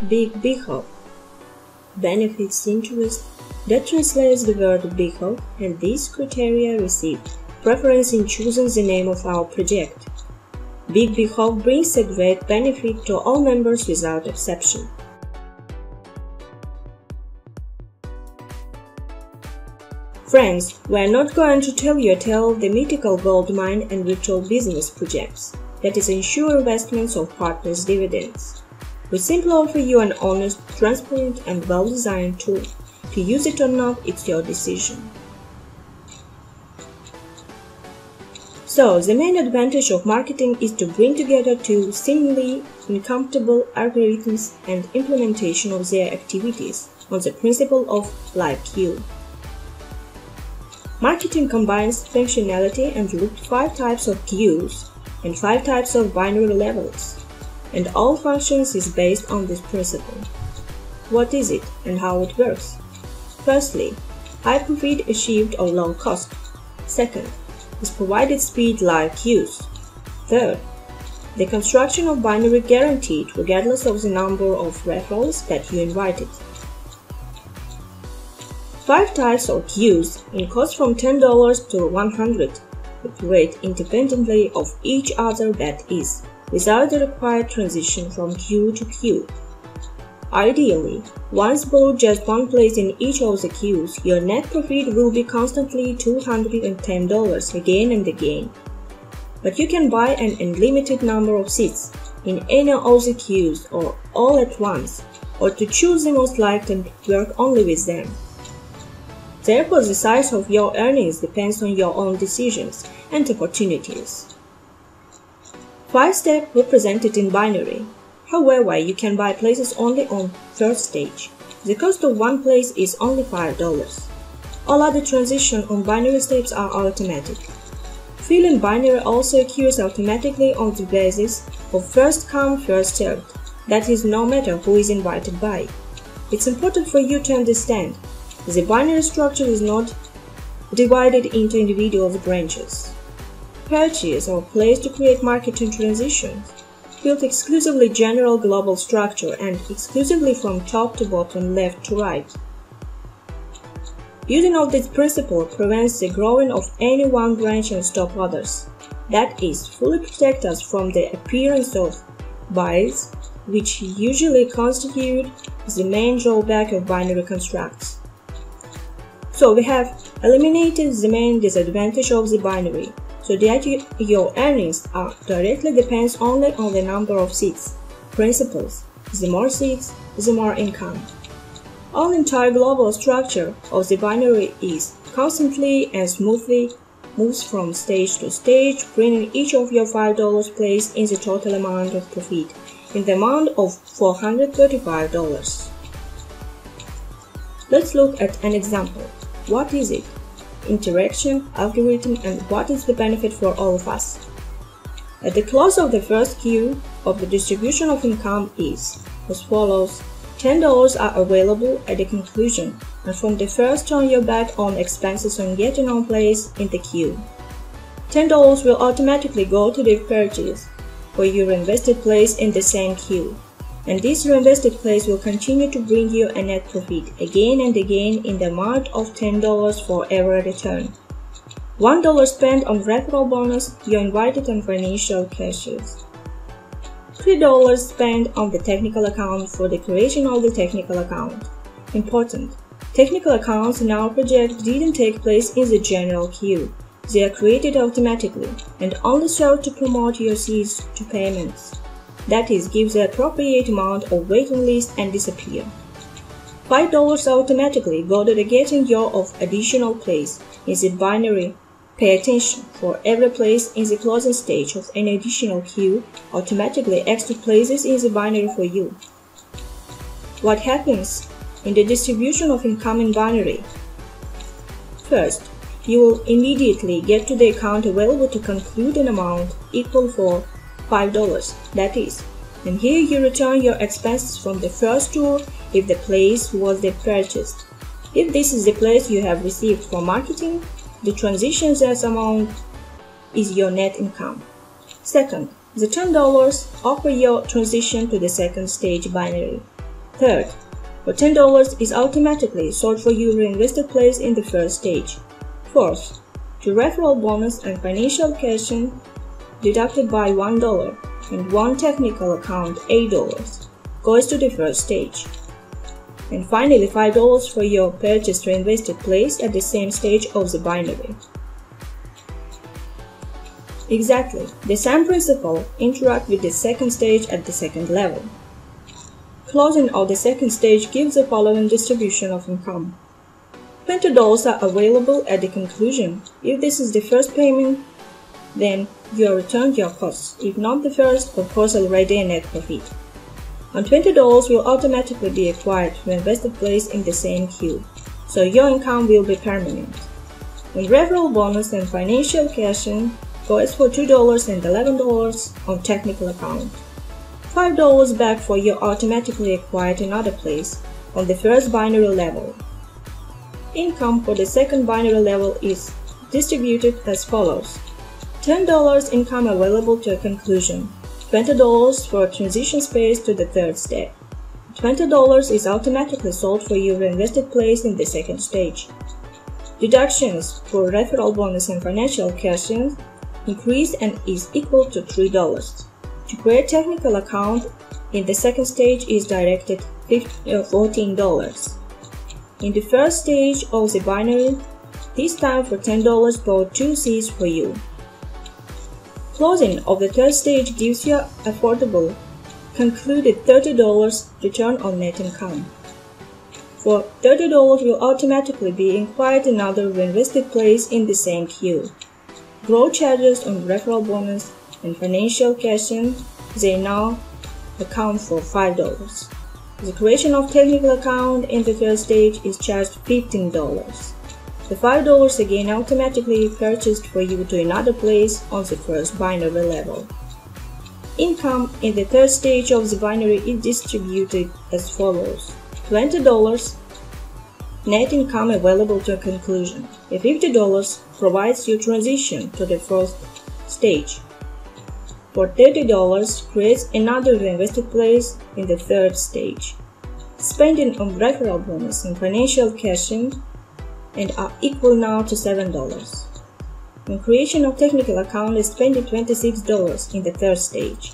Big Behoof. Benefits interest that translates the word Behoof, and these criteria receive preference in choosing the name of our project. Big Behoof brings a great benefit to all members without exception. Friends, we are not going to tell you a tale of the mythical gold mine and virtual business projects that is ensure investments of partners' dividends. We simply offer you an honest, transparent and well-designed tool. To use it or not, it's your decision. So, the main advantage of marketing is to bring together two seemingly incompatible algorithms and implementation of their activities on the principle of live queue. Marketing combines functionality and looped 5 types of queues and 5 types of binary levels, and all functions is based on this principle. What is it and how it works? Firstly, high profit achieved or low cost. Second, is provided speed live queues. Third, the construction of binary guaranteed regardless of the number of referrals that you invited. 5 types of queues in cost from $10 to $100 operate independently of each other, that is, without the required transition from queue to queue. Ideally, once bought just one place in each of the queues, your net profit will be constantly $210 again and again. But you can buy an unlimited number of seats in any of the queues or all at once, or to choose the most liked and work only with them. Therefore, the size of your earnings depends on your own decisions and opportunities. 5 steps represented in binary. However, you can buy places only on first stage. The cost of one place is only $5. All other transitions on binary steps are automatic. Filling binary also occurs automatically on the basis of first come, first served. That is, no matter who is invited by. It's important for you to understand the binary structure is not divided into individual branches. Purchase or place to create marketing transitions built exclusively general global structure and exclusively from top to bottom, left to right. Using of this principle prevents the growing of any one branch and stop others. That is, fully protect us from the appearance of bias, which usually constitute the main drawback of binary constructs. So we have eliminated the main disadvantage of the binary, so that your earnings are directly depends only on the number of seats. Principles: the more seats, the more income. All entire global structure of the binary is constantly and smoothly moves from stage to stage, bringing each of your $5 place in the total amount of profit in the amount of $435. Let's look at an example. What is it? Interaction, algorithm, and what is the benefit for all of us? At the close of the first queue of the distribution of income is as follows. $10 are available at the conclusion, and from the first turn your back on expenses on getting on place in the queue. $10 will automatically go to the purchase for your reinvested place in the same queue, and this reinvested place will continue to bring you a net profit again and again in the amount of $10 for every return. $1 spent on referral bonus, you're invited on financial cashes. $3 spent on the technical account for the creation of the technical account. Important: technical accounts in our project didn't take place in the general queue. They are created automatically and only serve to promote your seats to payments. That is, give the appropriate amount of waiting list and disappear. $5 automatically go to the getting your of additional place in the binary. Pay attention, for every place in the closing stage of any additional queue, automatically extra places in the binary for you. What happens in the distribution of income in binary? First, you will immediately get to the account available to conclude an amount equal for $5, that is, and here you return your expenses from the first tour if the place was the purchased. If this is the place you have received for marketing, the transitions as amount is your net income. Second, the $10 offer your transition to the second stage binary. Third, for $10 is automatically sold for your reinvested place in the first stage. Fourth, the referral bonus and financial cash-in deducted by $1 and one technical account $8 goes to the first stage. And finally, $5 for your purchased reinvested place at the same stage of the binary. Exactly, the same principle interact with the second stage at the second level. Closing of the second stage gives the following distribution of income. $20 are available at the conclusion. If this is the first payment, then you are returned your costs. If not the first, of course already a net profit. And $20 will automatically be acquired to invested place in the same queue, so your income will be permanent. And referral bonus and financial cash-in goes for $2 and $11 on technical account. $5 back for your automatically acquired another place on the first binary level. Income for the second binary level is distributed as follows. $10 income available to a conclusion, $20 for a transition space to the third step. $20 is automatically sold for your invested place in the second stage. Deductions for referral bonus and financial cash-in increase and is equal to $3. To create technical account in the second stage is directed $14. In the first stage of the binary, this time for $10 bought 2 seats for you. Closing of the third stage gives you affordable, concluded $30 return on net income. For $30 will automatically be acquired another reinvested place in the same queue. Growth charges on referral bonus and financial cash-in, they now account for $5. The creation of technical account in the third stage is charged $15. The $5 again automatically purchased for you to another place on the first binary level. Income in the third stage of the binary is distributed as follows. $20 net income available to a conclusion. $50 provides you transition to the first stage. For $30 creates another reinvested place in the third stage. Spending on referral bonus and financial cash-in and are equal now to $7. And creation of technical account is spending $26 in the third stage.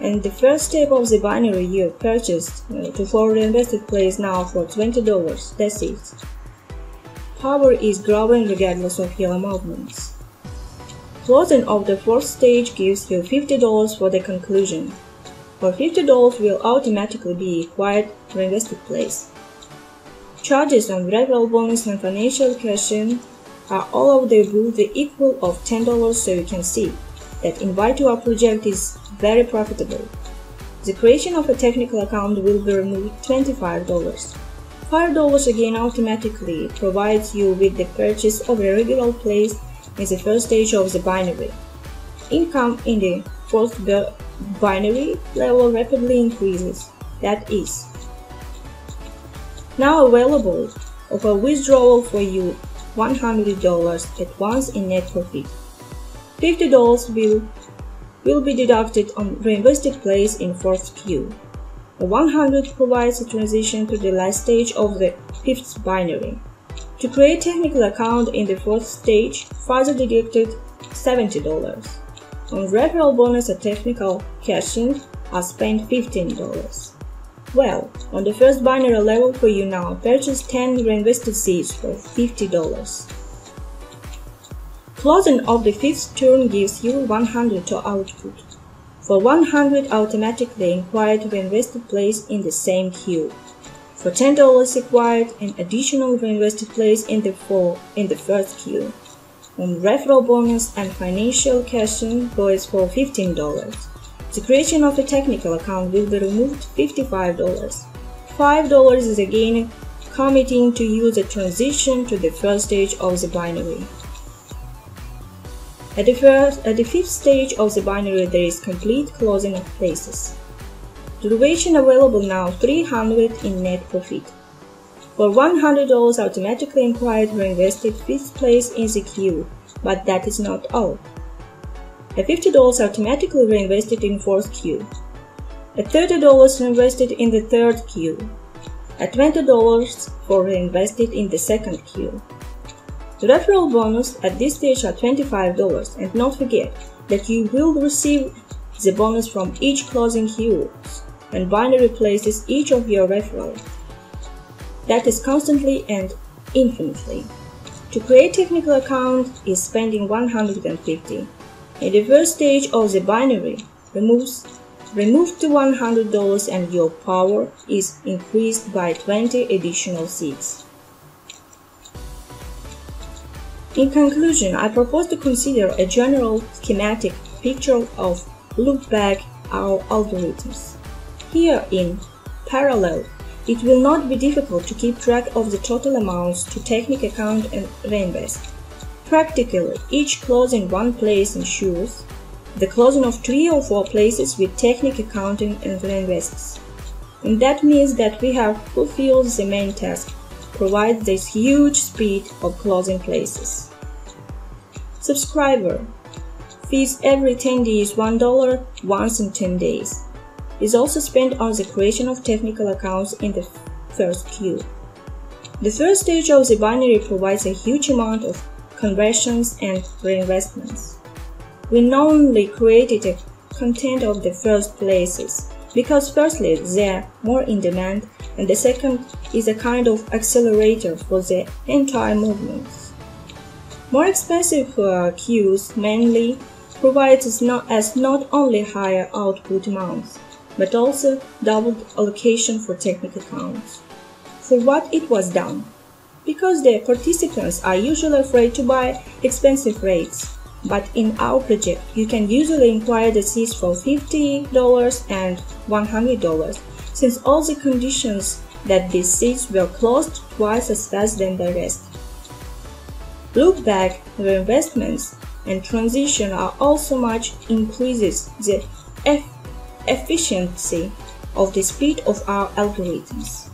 And the first step of the binary you have purchased to for reinvested place now for $20. That's it. Power is growing regardless of your movements. Closing of the fourth stage gives you $50 for the conclusion. For $50 will automatically be acquired reinvested place. Charges on referral bonus and financial cash-in are all of the above the equal of $10, so you can see that invite to our project is very profitable. The creation of a technical account will be removed $25. $5 again automatically provides you with the purchase of a regular place in the first stage of the binary. Income in the fourth binary level rapidly increases, that is now available of a withdrawal for you $100 at once in net profit. $50 will be deducted on reinvested place in fourth queue. The $100 provides a transition to the last stage of the fifth binary. To create technical account in the fourth stage, further deducted $70. On referral bonus and technical cash-in are spent $15. Well, on the first binary level for you now, purchase 10 reinvested seats for $50. Closing of the fifth turn gives you $100 to output. For $100 automatically acquired reinvested place in the same queue. For $10 acquired an additional reinvested place in the first queue. On referral bonus and financial cash-in goes for $15. The creation of a technical account will be removed $55. $5 is again committing to use a transition to the first stage of the binary. At the fifth stage of the binary there is complete closing of places. Duration available now $300 in net profit. For $100 automatically acquired reinvested fifth place in the queue, but that is not all. A $50 automatically reinvested in fourth queue. at $30 invested in the third queue, at $20 for reinvested in the second queue. The referral bonus at this stage are $25, and don't forget that you will receive the bonus from each closing queue when binary replaces each of your referrals. That is constantly and infinitely. To create technical account is spending $150. In the first stage of the binary, remove the $100 and your power is increased by 20 additional seats. In conclusion, I propose to consider a general schematic picture of loopback our algorithms. Here in parallel, it will not be difficult to keep track of the total amounts to technical account and reinvest. Practically, each close in one place ensures the closing of 3 or 4 places with technical accounting and reinvests. And that means that we have fulfilled the main task, provide this huge speed of closing places. Subscriber fees every 10 days $1 once in 10 days. Is also spent on the creation of technical accounts in the first queue. The first stage of the binary provides a huge amount of conversions and reinvestments. We knowingly created a content of the first places because firstly they are more in demand, and the second is a kind of accelerator for the entire movements. More expensive queues mainly provides not only higher output amounts, but also doubled allocation for technical accounts. For what it was done? Because the participants are usually afraid to buy expensive rates, but in our project you can usually acquire the seats for $50 and $100, since all the conditions that these seats were closed twice as fast than the rest. Loopback reinvestments and transition are also much increases the efficiency of the speed of our algorithms.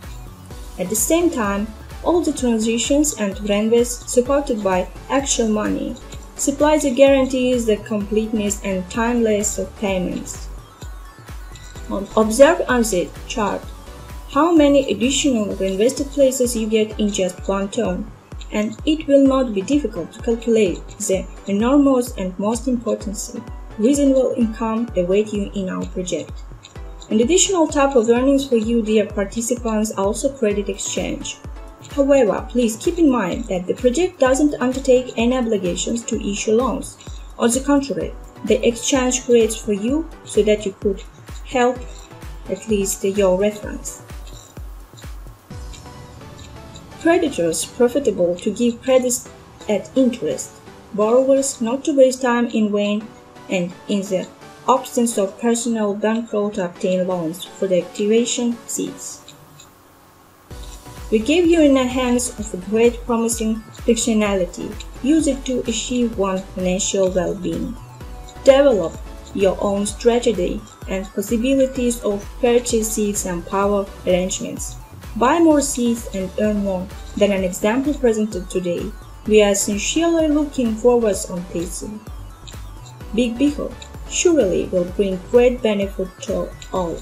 At the same time, all the transitions and reinvests supported by actual money supply the guarantees the completeness and timeless of payments. Observe on the chart how many additional reinvested places you get in just one turn, and it will not be difficult to calculate the enormous and most importantly, reasonable income await you in our project. An additional type of earnings for you, dear participants, also credit exchange. However, please keep in mind that the project doesn't undertake any obligations to issue loans. On the contrary, the exchange creates for you so that you could help at least your reference. Creditors profitable to give credits at interest, borrowers not to waste time in vain, and in the absence of personal bankroll to obtain loans for the activation seats. We gave you in the hands of a great promising functionality. Use it to achieve one's financial well-being. Develop your own strategy and possibilities of purchase seats and power arrangements. Buy more seats and earn more than an example presented today. We are sincerely looking forward on PC. Big Behoof surely will bring great benefit to all.